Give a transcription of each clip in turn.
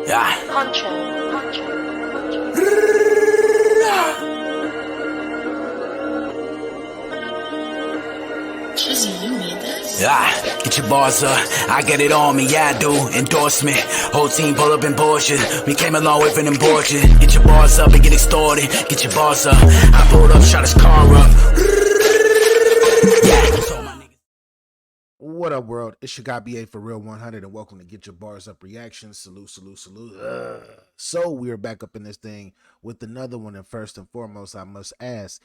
Get your bars up, I get it on me, yeah I do. Endorsement, whole team pull up in Porsche. We came a long way from them Porsche. Get your bars up and get extorted. Get your bars up, I pulled up, shot his car up. What up, world? It's your guy BA for Real 100, and welcome to Get Your Bars Up Reactions. Salute, salute, salute. So we are back up in this thing with another one, and first and foremost, I must ask,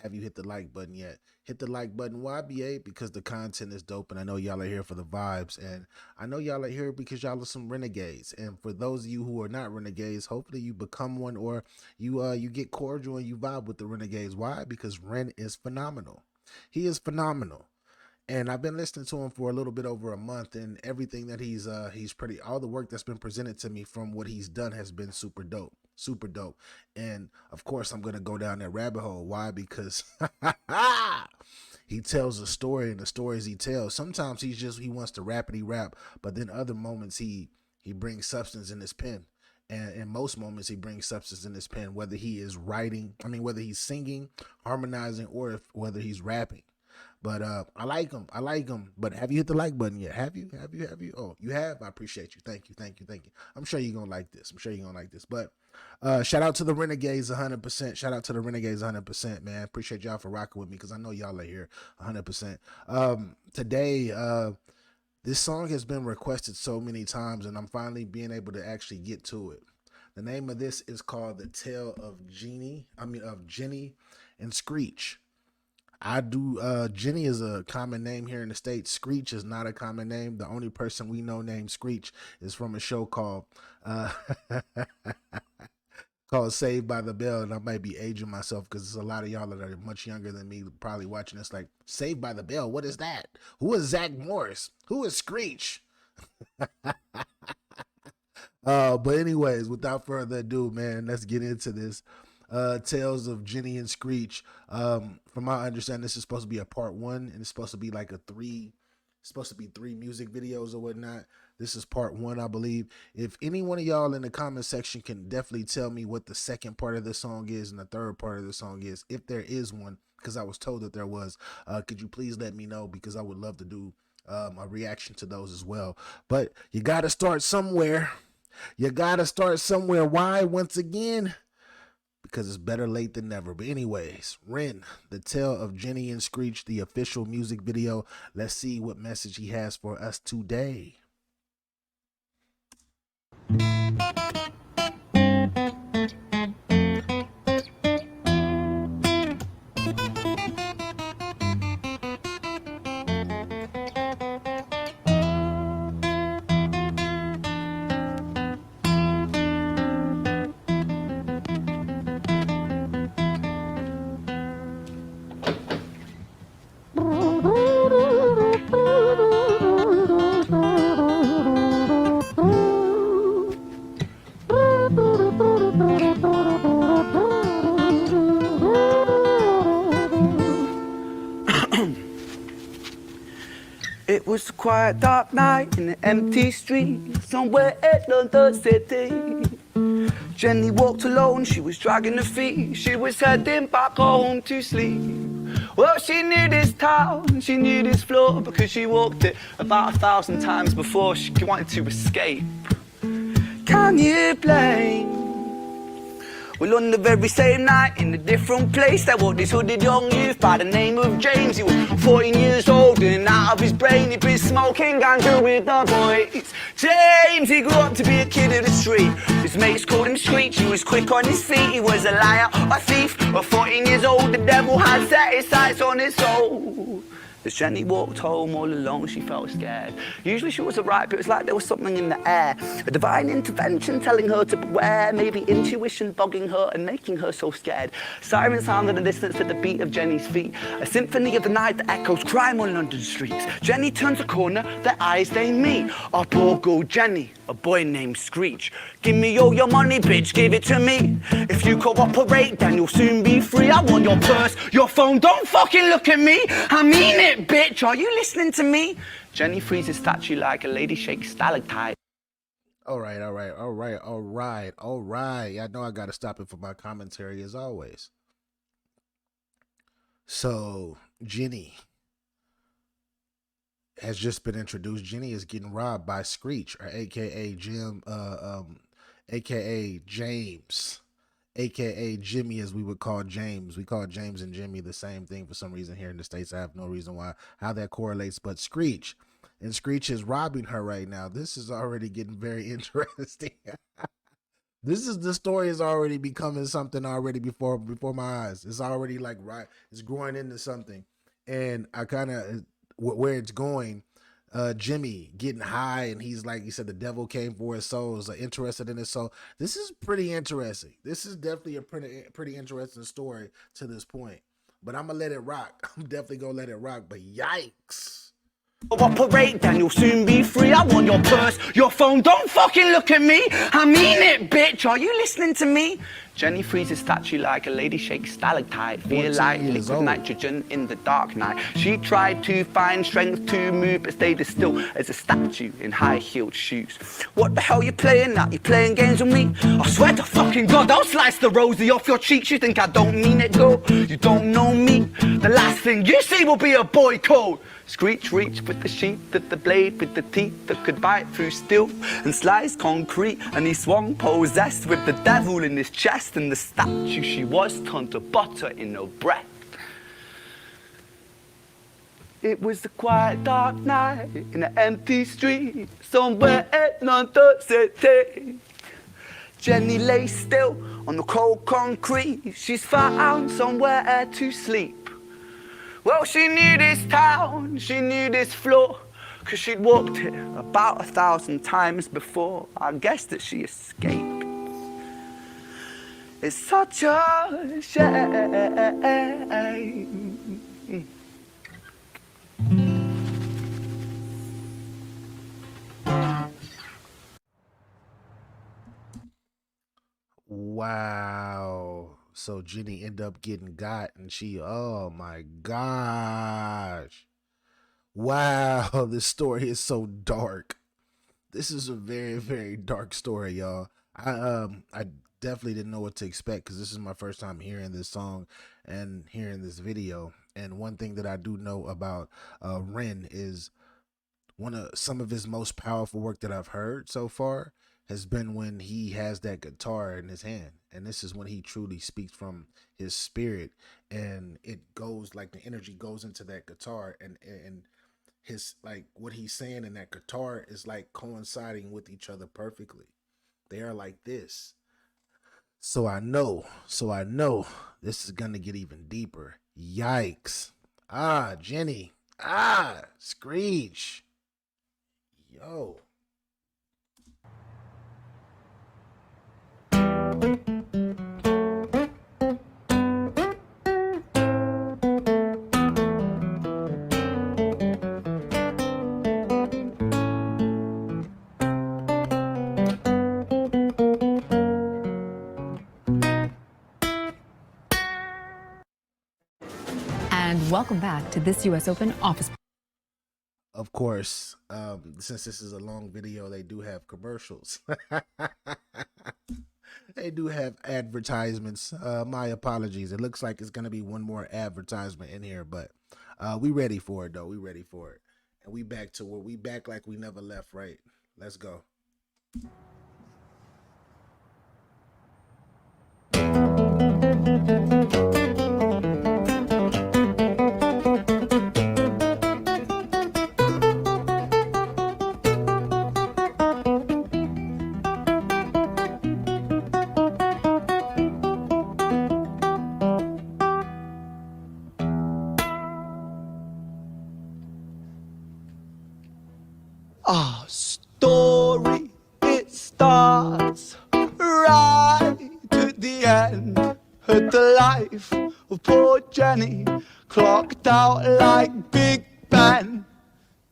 have you hit the like button yet? Hit the like button. Why, BA? Because the content is dope, and I know y'all are here for the vibes, and I know y'all are here because y'all are some renegades. And for those of you who are not renegades, hopefully you become one, or you get cordial and you vibe with the renegades. Why? Because Ren is phenomenal. He is phenomenal. And I've been listening to him for a little bit over a month, and everything that he's all the work that's been presented to me from what he's done has been super dope. Super dope. And of course I'm going to go down that rabbit hole. Why? Because he tells a story, and the stories he tells, sometimes he wants to rapidy rap, but then other moments he brings substance in his pen. And in most moments he brings substance in his pen, whether he is writing, whether he's singing, harmonizing, or whether he's rapping. But I like him. I like him. But have you hit the like button yet? Have you? Oh, you have? I appreciate you. Thank you. I'm sure you're going to like this. But shout out to the Renegades 100%. Shout out to the Renegades 100%, man. Appreciate y'all for rocking with me because I know y'all are here 100%. Today, this song has been requested so many times, and I'm finally being able to actually get to it. The name of this is called The Tale of Jenny and Screech. Jenny is a common name here in the States. Screech is not a common name. The only person we know named Screech is from a show called Saved by the Bell. And I might be aging myself because there's a lot of y'all that are much younger than me probably watching this like, Saved by the Bell? What is that? Who is Zach Morris? Who is Screech? But anyways, without further ado, man, let's get into this. Tales of Jenny and Screech. From my understanding, this is supposed to be a part 1, and it's supposed to be like three music videos or whatnot. This is part 1, I believe. If any one of y'all in the comment section can definitely tell me what the second part of the song is and the third part of the song is, if there is one, because I was told that there was, could you please let me know, because I would love to do a reaction to those as well. But you got to start somewhere. Why? Once again, because it's better late than never. But anyways, Ren, The Tale of Jenny and Screech, the official music video. Let's see what message he has for us today. It was a quiet, dark night in an empty street somewhere in London City. Jenny walked alone, she was dragging her feet. She was heading back home to sleep. Well, she knew this town, she knew this floor, because she walked it about 1,000 times before she wanted to escape. Can you blame? Well, on the very same night, in a different place, there was this hooded young youth by the name of James. He was 14 years old and out of his brain. He'd been smoking ganja with the boys. James, he grew up to be a kid of the street. His mates called him Screech. He was quick on his feet. He was a liar, a thief. At 14 years old, the devil had set his sights on his soul. As Jenny walked home all alone, she felt scared. Usually she was alright, but it was like there was something in the air. A divine intervention telling her to beware. Maybe intuition bogging her and making her so scared. Sirens sound in the distance at the beat of Jenny's feet. A symphony of the night that echoes crime on London streets. Jenny turns a corner, their eyes they meet. Our poor girl Jenny, a boy named Screech. Give me all your money, bitch, give it to me. If you cooperate, then you'll soon be free. I want your purse, your phone, don't fucking look at me. I mean it, bitch, are you listening to me? Jenny freezes statue like a lady shakes stalactite. All right, all right, all right, all right, all right. I know I got to stop it for my commentary as always. So, Jenny has just been introduced. Jenny is getting robbed by Screech, or AKA Jim, AKA James, AKA Jimmy, as we would call James. We call James and Jimmy the same thing for some reason here in the States. I have no reason how that correlates, but Screech. And Screech is robbing her right now. This is already getting very interesting. The story is already becoming something already before my eyes. It's already like it's growing into something. And I kind of where it's going, Jimmy getting high, and he's like, he said the devil came for his soul, is interested in his soul. This is pretty interesting. This is definitely a pretty interesting story to this point. But I'm gonna let it rock. I'm definitely gonna let it rock. But yikes. Operate, then you'll soon be free. I want your purse, your phone, don't fucking look at me. I mean it, bitch, are you listening to me? Jenny freezes statue like a lady shakes stalactite. Feel like liquid nitrogen in the dark night. She tried to find strength to move, but stayed as still as a statue in high-heeled shoes. What the hell you playing at? You playing games with me? I swear to fucking God, I'll slice the rosy off your cheeks. You think I don't mean it, girl? You don't know me. The last thing you see will be a boy code. Screech reached with the sheath of the blade, with the teeth that could bite through steel and slice concrete, and he swung possessed with the devil in his chest, and the statue she was turned to butter in her breath. It was a quiet dark night in an empty street somewhere in another city. Jenny lay still on the cold concrete. She's found somewhere to sleep. Well, she knew this town, she knew this floor, 'cause she'd walked here about 1,000 times before. I guess that she escaped. It's such a shame. Wow. So Jenny ended up getting got, and oh my gosh. Wow, this story is so dark. This is a very, very dark story, y'all. I definitely didn't know what to expect, because this is my first time hearing this song and hearing this video. And one thing that I do know about Ren is some of his most powerful work that I've heard so far has been when he has that guitar in his hand, and this is when he truly speaks from his spirit, and it goes like the energy goes into that guitar, and his, like, what he's saying in that guitar is like coinciding with each other perfectly. They are like this. So I know this is gonna get even deeper. Yikes. Jenny. Screech. Yo. And welcome back to this US Open office. Of course, since this is a long video, they do have commercials. They do have advertisements. My apologies. It looks like it's going to be one more advertisement in here, but we ready for it, though. We ready for it. And we back like we never left, right? Let's go. Our story, it starts right at the end of the life of poor Jenny, clocked out like Big Ben.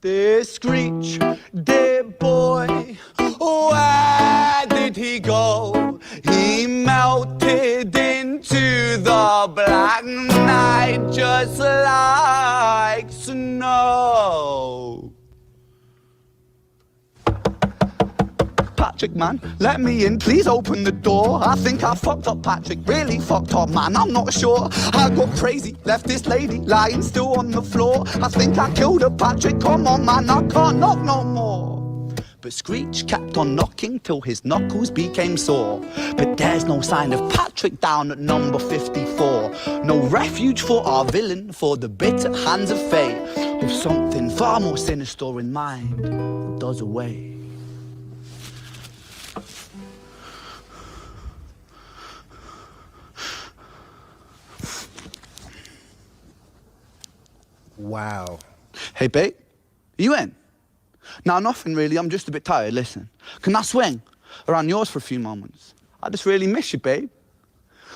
Dear Screech, dear boy, where did he go? He melted into the black night just like snow. Patrick, man. Let me in, please open the door. I think I fucked up Patrick, really fucked up, man. I'm not sure. I got crazy, left this lady lying still on the floor. I think I killed her, Patrick, come on, man. I can't knock no more. But Screech kept on knocking till his knuckles became sore. But there's no sign of Patrick down at number 54. No refuge for our villain, for the bitter hands of fate. With something far more sinister in mind, does away. Wow. Hey, babe, are you in? Nah, nothing really, I'm just a bit tired, listen. Can I swing around yours for a few moments? I just really miss you, babe.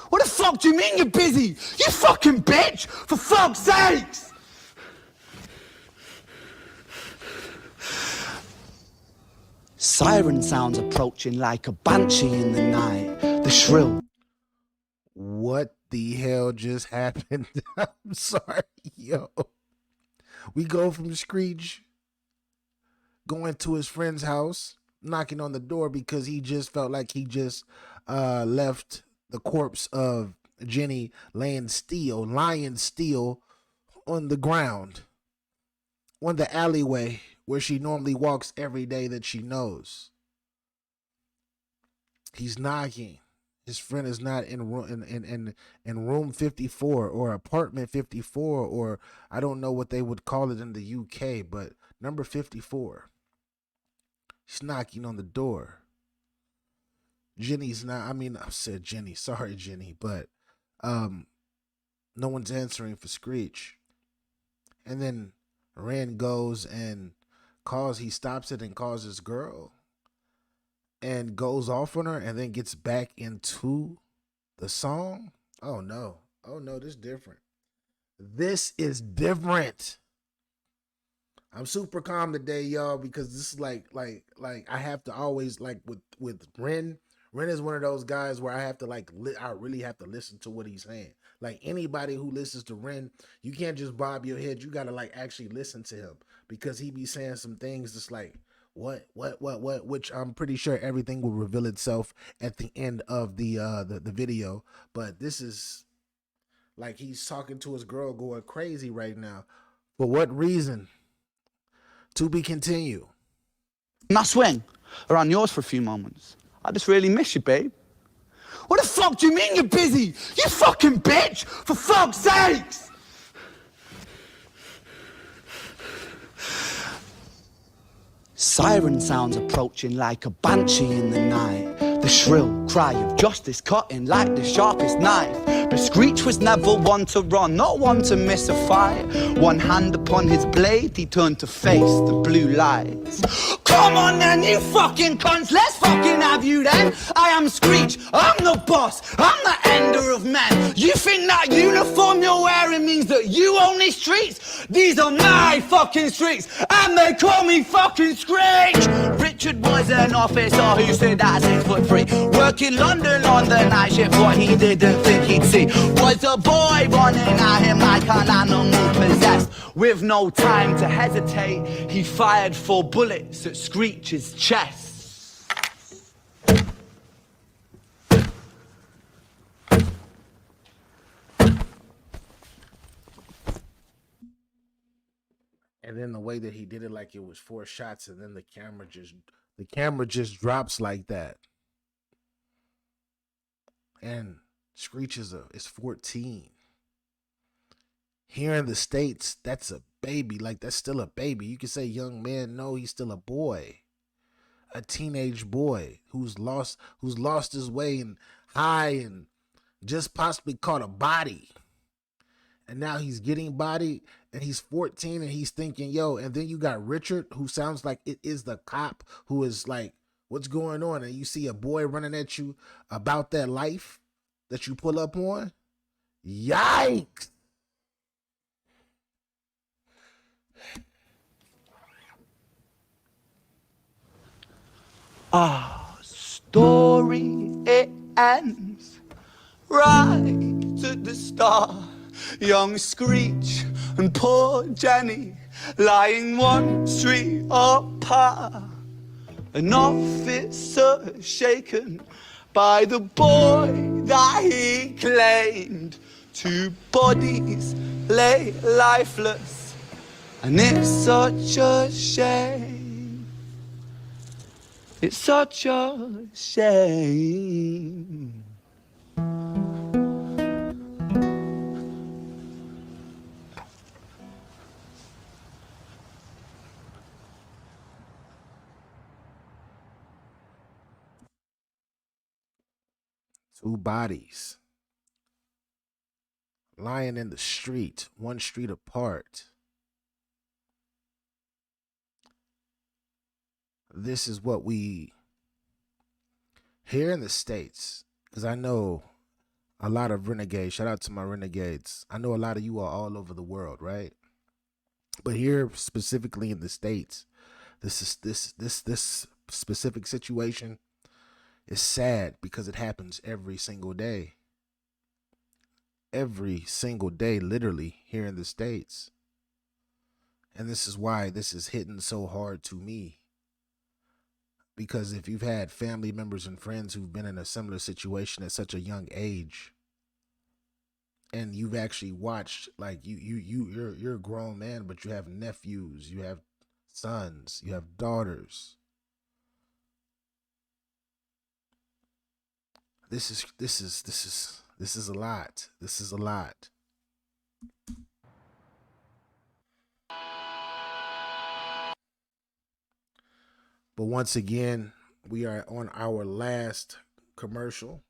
What the fuck do you mean you're busy? You fucking bitch! For fuck's sakes! Siren sounds approaching like a banshee in the night. The shrill. What the hell just happened? I'm sorry, yo. We go from Screech going to his friend's house, knocking on the door because he just felt like he just left the corpse of Jenny lying still on the ground, on the alleyway where she normally walks every day that she knows. He's knocking. His friend is not in room 54 or apartment 54, or I don't know what they would call it in the UK, but number 54. He's knocking on the door. Jenny's not, I said Jenny, sorry Jenny, but no one's answering for Screech. And then Ren goes and he stops it and calls his girl and goes off on her and then gets back into the song. Oh no, this is different. This is different. I'm super calm today, y'all, because this is like I have to always, like with Ren. Ren is one of those guys where I have to I really have to listen to what he's saying. Like anybody who listens to Ren, you can't just bob your head. You gotta actually listen to him because he be saying some things that's like what, which I'm pretty sure everything will reveal itself at the end of the video. But this is like he's talking to his girl going crazy right now. For what reason? To be continued. Can I swing around yours for a few moments? I just really miss you, babe. What the fuck do you mean you're busy? You fucking bitch! For fuck's sakes! Siren sounds approaching like a banshee in the night. The shrill cry of justice cutting like the sharpest knife. But Screech was never one to run, not one to miss a fight. One hand upon his blade, he turned to face the blue lights. Come on then, you fucking cunts, let's fucking have you then. I am Screech, I'm the boss, I'm the ender of men. You think that uniform you're wearing means that you own these streets? These are my fucking streets, and they call me fucking Screech. Richard was an officer who stood at 6'3", working London on the night shift. What he didn't think he'd see was a boy running at him like an animal possessed. With no time to hesitate, he fired 4 bullets at Screech's chest. And then the way that he did it, like it was 4 shots, and then the camera just drops like that. And Screech is 14. Here in the States, that's a baby. Like, that's still a baby. You can say young man. No, he's still a boy. A teenage boy who's lost his way and high and just possibly caught a body. And now he's getting bodied and he's 14 and he's thinking, yo, and then you got Richard, who sounds like it is the cop, who is like, what's going on? And you see a boy running at you about that life that you pull up on. Yikes. Our story, it ends right at the start. Young Screech and poor Jenny lying 1 street apart. An officer shaken by the boy that he claimed. 2 bodies lay lifeless, and it's such a shame. It's such a shame. Two bodies lying in the street, 1 street apart. This is what we here in the States, because I know a lot of renegades. Shout out to my renegades. I know a lot of you are all over the world, right? But here specifically in the States, this specific situation is sad because it happens every single day. Every single day, literally, here in the States. And this is why this is hitting so hard to me. Because if you've had family members and friends who've been in a similar situation at such a young age, and you've actually watched, like you're a grown man, but you have nephews, you have sons, you have daughters. This is a lot. This is a lot. But once again, we are on our last commercial,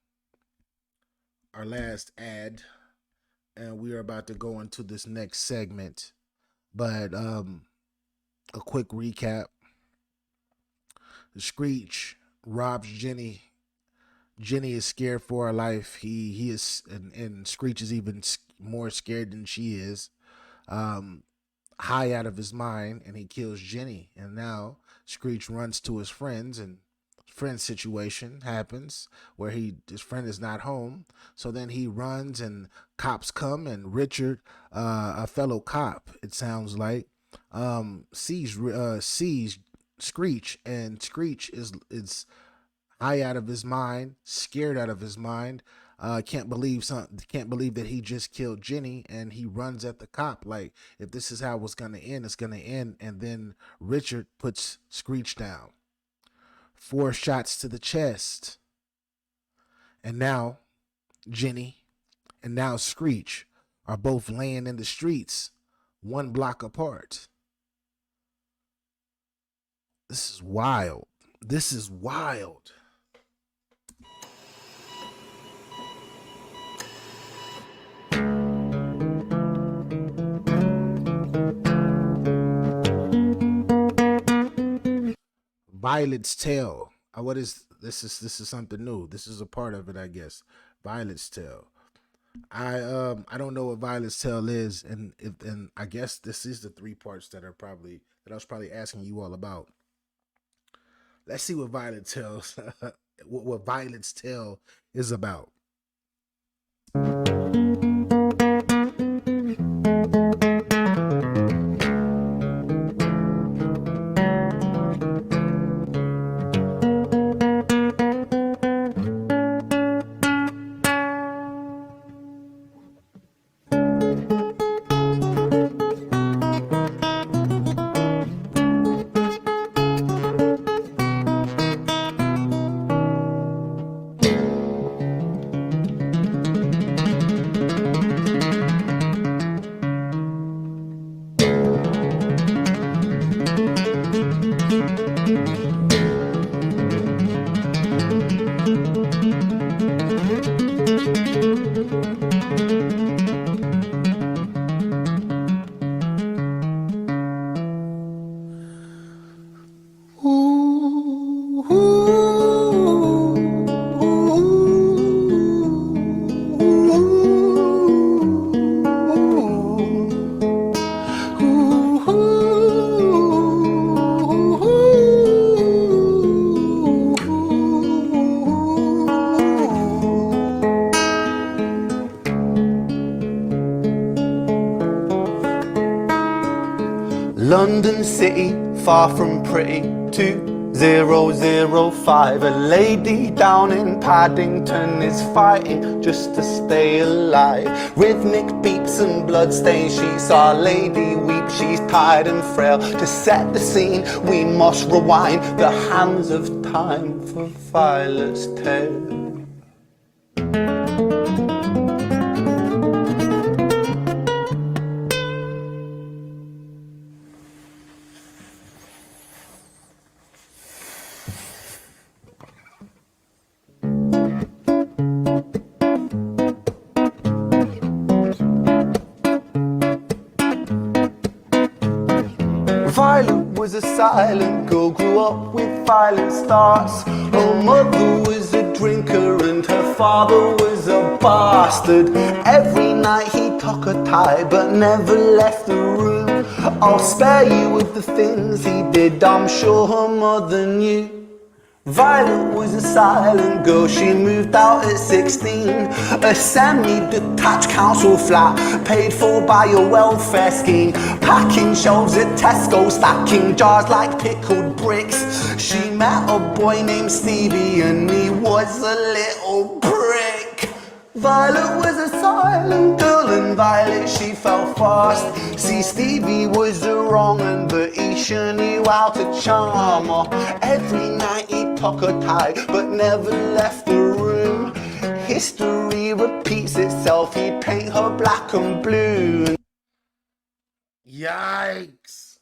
our last ad, and we are about to go into this next segment. But a quick recap. Screech robs Jenny. Jenny is scared for her life. He is, and Screech is even more scared than she is. High out of his mind, and he kills Jenny. And now Screech runs to his friends, and friend's situation happens where his friend is not home. So then he runs, and cops come, and Richard, a fellow cop, it sounds like, sees Screech, and Screech is high out of his mind, scared out of his mind. Can't believe that he just killed Jenny, and he runs at the cop like, if this is how it's gonna end, it's gonna end. And then Richard puts Screech down. 4 shots to the chest. And now Jenny and now Screech are both laying in the streets 1 block apart. This is wild. This is wild. Violet's Tale. What is this? Is something new. This is a part of it, I guess. Violet's Tale. I don't know what Violet's Tale is, and I guess this is the 3 parts that I was probably asking you all about. Let's see what Violet's Tale what Violet's Tale is about. London city, far from pretty, 2 005, a lady down in Paddington is fighting just to stay alive. Rhythmic beats and bloodstains, she saw a lady weep, she's tired and frail. To set the scene, we must rewind the hands of time for Violet's tale. Violet was a silent girl, grew up with violent starts. Her mother was a drinker and her father was a bastard. Every night he took her tie but never left the room. I'll spare you of the things he did, I'm sure her mother knew. Violet was a silent girl, she moved out at 16. A semi-detached council flat, paid for by a welfare scheme. Packing shelves at Tesco, stacking jars like pickled bricks. She met a boy named Stevie and he was a little prick. Violet was a silent girl and Violet she fell fast. See, Stevie was a wrong un, but he sure knew how to charm her. Every night he took her tie but never left the room. History repeats itself, he'd paint her black and blue. Yikes.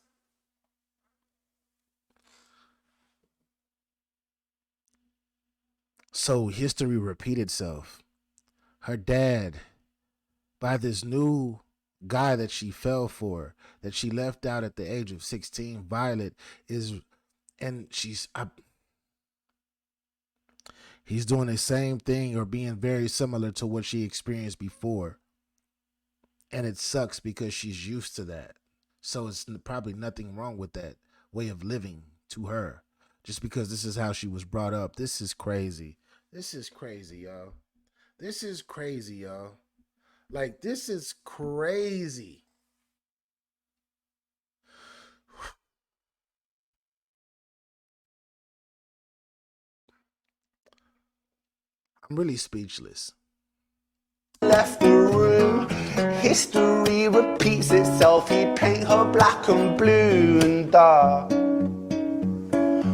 So history repeated itself. Her dad, by this new guy that she fell for, that she left out at the age of 16, Violet is, and he's doing the same thing or being very similar to what she experienced before. And it sucks because she's used to that. So it's probably nothing wrong with that way of living to her, just because this is how she was brought up. This is crazy. This is crazy, y'all. This is crazy, y'all. Like, this is crazy. I'm really speechless. Left the room. History repeats itself, he'd paint her black and blue and dark.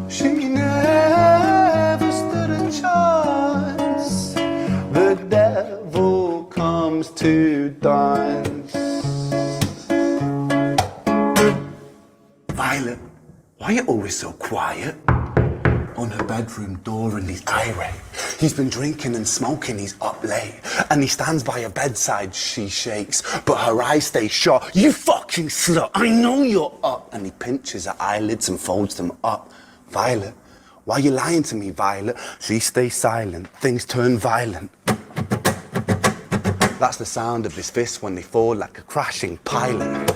She never stood a chance. The devil comes to dance. Violet, why are you always so quiet? On her bedroom door and he's irate. He's been drinking and smoking, he's up late. And he stands by her bedside, she shakes, but her eyes stay shut. You fucking slut, I know you're up. And he pinches her eyelids and folds them up. Violet, why are you lying to me, Violet? She stays silent, things turn violent. That's the sound of his fists when they fall like a crashing pilot.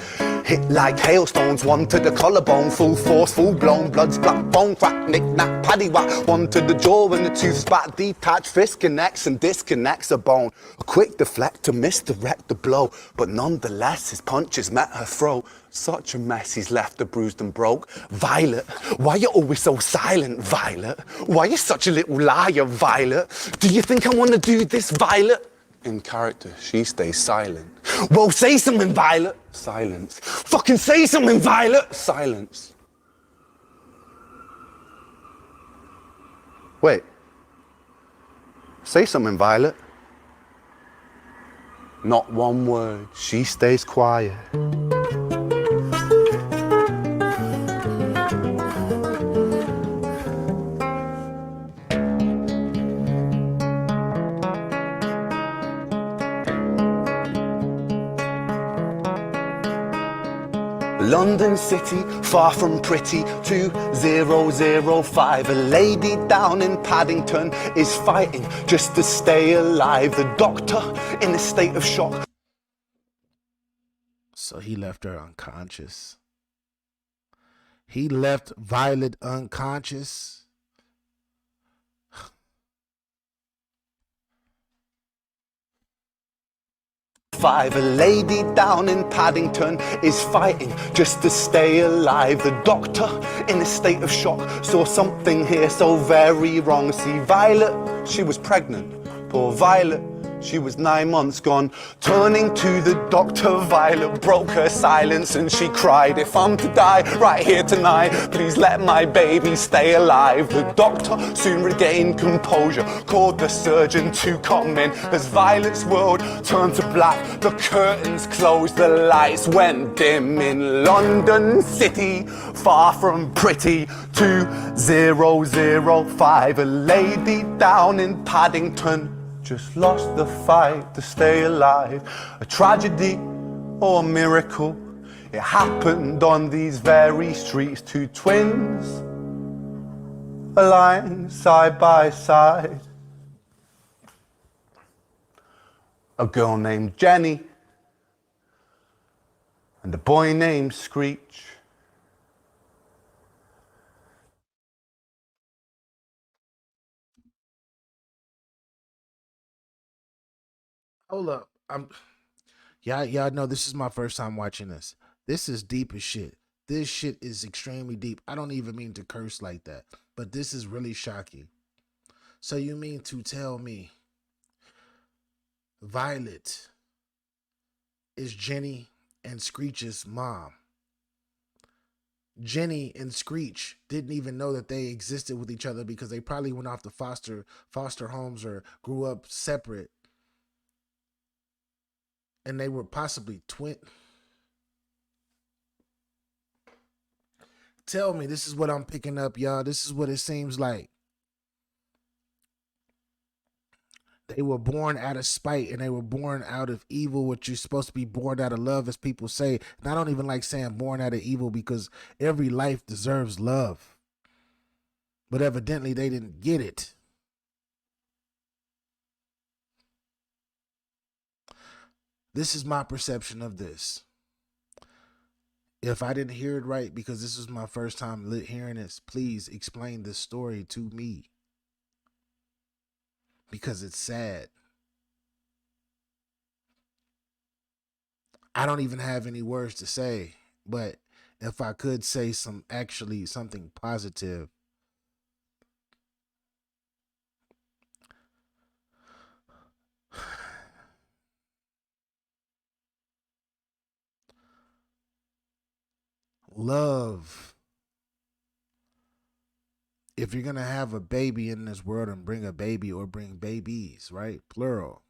Hit like hailstones, one to the collarbone, full force, full blown, blood's black bone, crack, knick, knack, paddywhack, one to the jaw when the tooth spat, detached fist connects and disconnects a bone. A quick deflect to misdirect the blow, but nonetheless his punches met her throat. Such a mess, he's left her bruised and broke. Violet, why you always so silent, Violet? Why you such a little liar, Violet? Do you think I want to do this, Violet? In character, she stays silent. Well, say something, Violet. Silence. Fucking say something, Violet. Silence. Wait. Say something, Violet. Not one word. She stays quiet. London City, far from pretty, 2005. A lady down in Paddington is fighting just to stay alive. The doctor in a state of shock. So he left her unconscious. He left Violet unconscious. 5. A lady down in Paddington is fighting just to stay alive. The doctor, in a state of shock, saw something here so very wrong. See, Violet, she was pregnant. Poor Violet, she was 9 months gone. Turning to the doctor, Violet broke her silence and she cried, "If I'm to die right here tonight, please let my baby stay alive." The doctor soon regained composure, called the surgeon to come in. As Violet's world turned to black, the curtains closed, the lights went dim. In London City, far from pretty, 2005, a lady down in Paddington just lost the fight to stay alive. A tragedy or a miracle, it happened on these very streets. 2 twins aligned side by side. A girl named Jenny and a boy named Screech. Hold up. Y'all know this is my first time watching this. This is deep as shit. This shit is extremely deep. I don't even mean to curse like that, but this is really shocking. So you mean to tell me Violet is Jenny and Screech's mom? Jenny and Screech didn't even know that they existed with each other because they probably went off to foster homes or grew up separate. And they were possibly twin. Tell me, this is what I'm picking up, y'all. This is what it seems like. They were born out of spite and they were born out of evil, which you're supposed to be born out of love, as people say. And I don't even like saying born out of evil because every life deserves love. But evidently they didn't get it. This is my perception of this. If I didn't hear it right, because this is my first time hearing this, please explain this story to me. Because it's sad. I don't even have any words to say, but if I could say something positive. Love. If you're going to have a baby in this world and bring a baby or bring babies, right? Plural.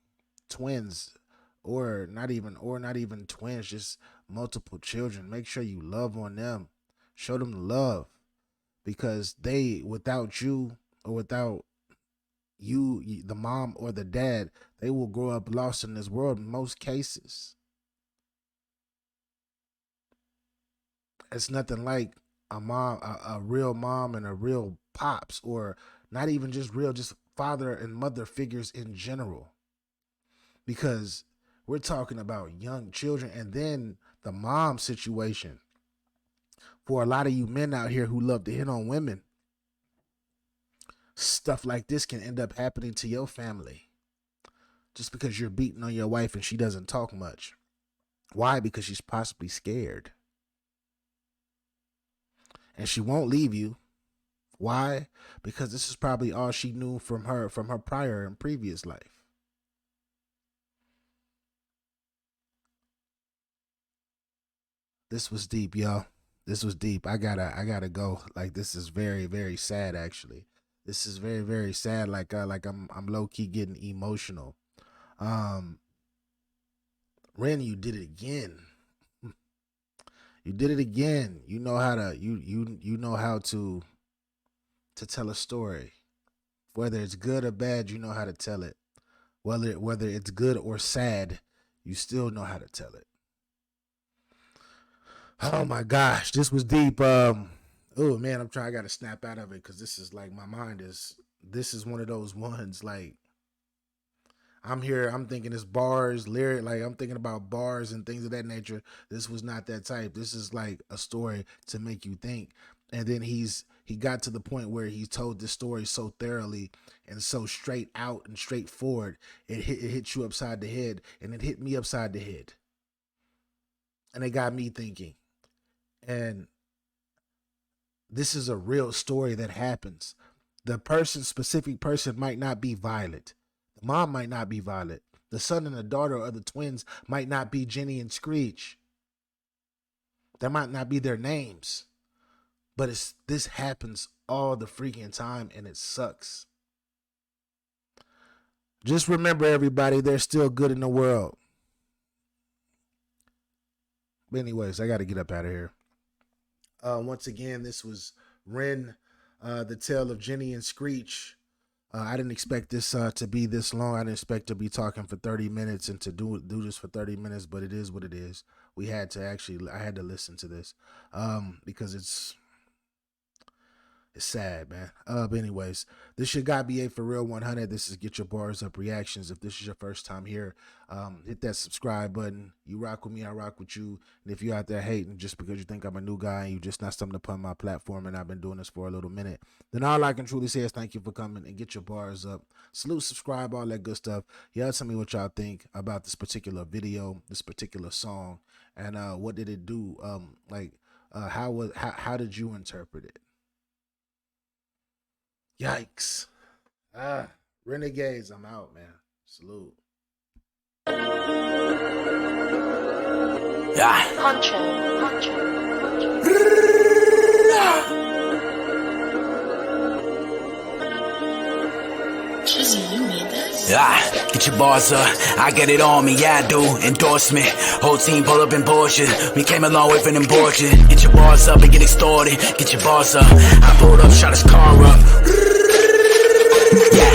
Twins or not even twins, just multiple children. Make sure you love on them. Show them love, because they, without you or without you, the mom or the dad, they will grow up lost in this world in most cases. It's nothing like a mom, a real mom and a real pops, or not even just real, just father and mother figures in general. Because we're talking about young children, and then the mom situation. For a lot of you men out here who love to hit on women, stuff like this can end up happening to your family. Just because you're beating on your wife and she doesn't talk much. Why? Because she's possibly scared. And she won't leave you. Why? Because this is probably all she knew from her prior and previous life. This was deep, y'all. This was deep. I gotta go. Like, this is very, very sad, actually. This is very, very sad. Like I'm low key getting emotional. Ren, you did it again. You did it again. You know how to you know how to tell a story. Whether it's good or bad, you know how to tell it. Whether it's good or sad, you still know how to tell it. Oh my gosh, this was deep. Oh man, I gotta snap out of it, because this is like, my mind is, this is one of those ones, like, I'm here, I'm thinking it's bars, lyric, like I'm thinking about bars and things of that nature. This was not that type. This is like a story to make you think. And then he's he got to the point where he told this story so thoroughly and so straight out and straightforward, it hit you upside the head, and it hit me upside the head. And it got me thinking. And this is a real story that happens. The specific person might not be violent. The mom might not be violent. The son and the daughter or the twins might not be Jenny and Screech. That might not be their names. But this happens all the freaking time, and it sucks. Just remember, everybody, there's still good in the world. But anyways, I got to get up out of here. Once again, this was Ren, the Tale of Jenny and Screech. I didn't expect this to be this long. I didn't expect to be talking for 30 minutes and to do this for 30 minutes, but it is what it is. I had to listen to this because it's sad, man. But anyways, this is GetYaBarzUp for Real 100. This is Get Your Bars Up Reactions. If this is your first time here, hit that subscribe button. You rock with me, I rock with you. And if you're out there hating just because you think I'm a new guy and you just not stumbled upon my platform and I've been doing this for a little minute, then all I can truly say is thank you for coming and get your bars up. Salute, subscribe, all that good stuff. Y'all tell me what y'all think about this particular video, this particular song, and what did it do? How did you interpret it? Yikes. Renegades, I'm out, man. Salute. Poncho. Jizzy, you made this? Get your bars up, I get it on me, yeah I do. Endorsement, whole team pull up in Porsche. We came a long way from them Porsche. Get your bars up and get extorted. Get your bars up, I pulled up, shot his car up. Yeah.